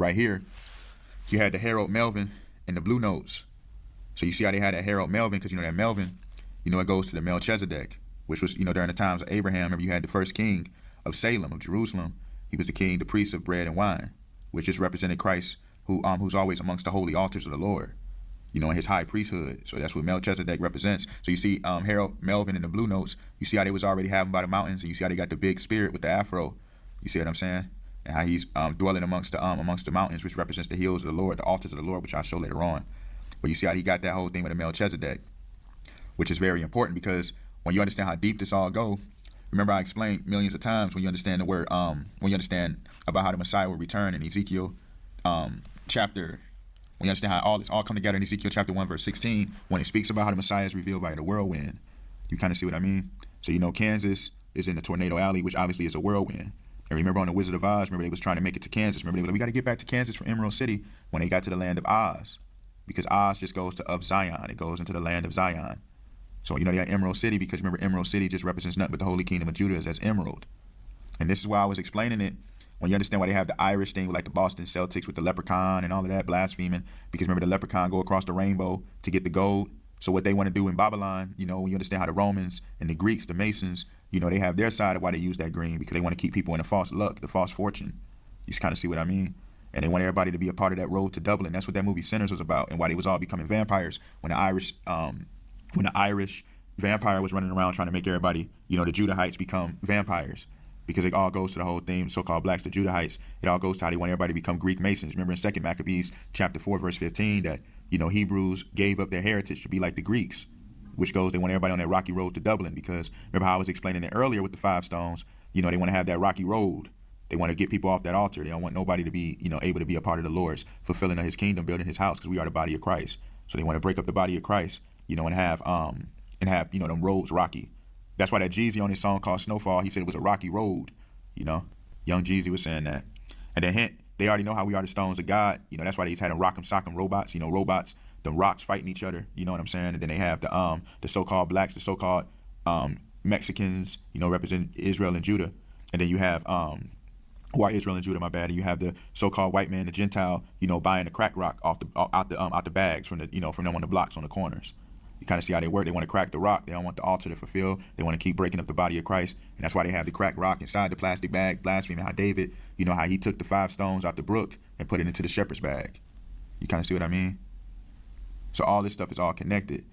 right here, you had the Harold Melvin and the Blue Notes. So you see how they had that Harold Melvin, because you know that Melvin, it goes to the Melchizedek, which was, during the times of Abraham. Remember, you had the first king of Salem, of Jerusalem. He was the king, the priest of bread and wine, which just represented Christ, who's always amongst the holy altars of the Lord, in his high priesthood. So that's what Melchizedek represents. So you see Harold Melvin in the Blue Notes, you see how they was already having by the mountains, and you see how they got the big spirit with the afro. You see what I'm saying? And how he's dwelling amongst the mountains, which represents the hills of the Lord, the altars of the Lord, which I'll show later on. But you see how he got that whole thing with the Melchizedek, which is very important, because when you understand how deep this all go, remember I explained millions of times, when you understand the word, when you understand about how the Messiah will return in Ezekiel chapter, when you understand how all this all come together in Ezekiel chapter 1 verse 16, when it speaks about how the Messiah is revealed by the whirlwind, you kind of see what I mean? So Kansas is in the tornado alley, which obviously is a whirlwind. And remember on the Wizard of Oz, remember they was trying to make it to Kansas. Remember they were like, we got to get back to Kansas from Emerald City, when they got to the land of Oz, because Oz just goes to of Zion. It goes into the land of Zion. So they got Emerald City, because remember Emerald City just represents nothing but the Holy Kingdom of Judah as emerald. And this is why I was explaining it, when you understand why they have the Irish thing with like the Boston Celtics with the leprechaun and all of that blaspheming, because remember the leprechaun go across the rainbow to get the gold. So what they want to do in Babylon, when you understand how the Romans and the Greeks, the Masons, they have their side of why they use that green, because they want to keep people in the false luck, the false fortune. You just kind of see what I mean? And they want everybody to be a part of that road to Dublin. That's what that movie Sinners was about, and why they was all becoming vampires when the Irish vampire was running around trying to make everybody, the Judahites become vampires, because it all goes to the whole theme, so-called blacks, the Judahites. It all goes to how they want everybody to become Greek Masons. Remember in 2 Maccabees chapter 4 verse 15 that Hebrews gave up their heritage to be like the Greeks, which goes, they want everybody on that rocky road to Dublin, because remember how I was explaining it earlier with the 5 stones, they want to have that rocky road. They want to get people off that altar. They don't want nobody to be, able to be a part of the Lord's fulfilling of his kingdom, building his house, because we are the body of Christ. So they want to break up the body of Christ, and have them roads rocky. That's why that Jeezy on his song called Snowfall, he said it was a rocky road, Young Jeezy was saying that. And then hint, they already know how we are the stones of God. That's why they had them rock 'em, sock 'em robots, robots, the rocks fighting each other, you know what I'm saying? And then they have the so-called blacks, the so-called Mexicans, represent Israel and Judah. And then you have who are Israel and Judah, my bad. And you have the so-called white man, the Gentile, buying the crack rock out the bags from from them on the blocks on the corners. You kind of see how they work. They want to crack the rock. They don't want the altar to fulfill. They want to keep breaking up the body of Christ. And that's why they have the cracked rock inside the plastic bag, blaspheming how David, how he took the 5 stones out the brook and put it into the shepherd's bag. You kind of see what I mean? So all this stuff is all connected.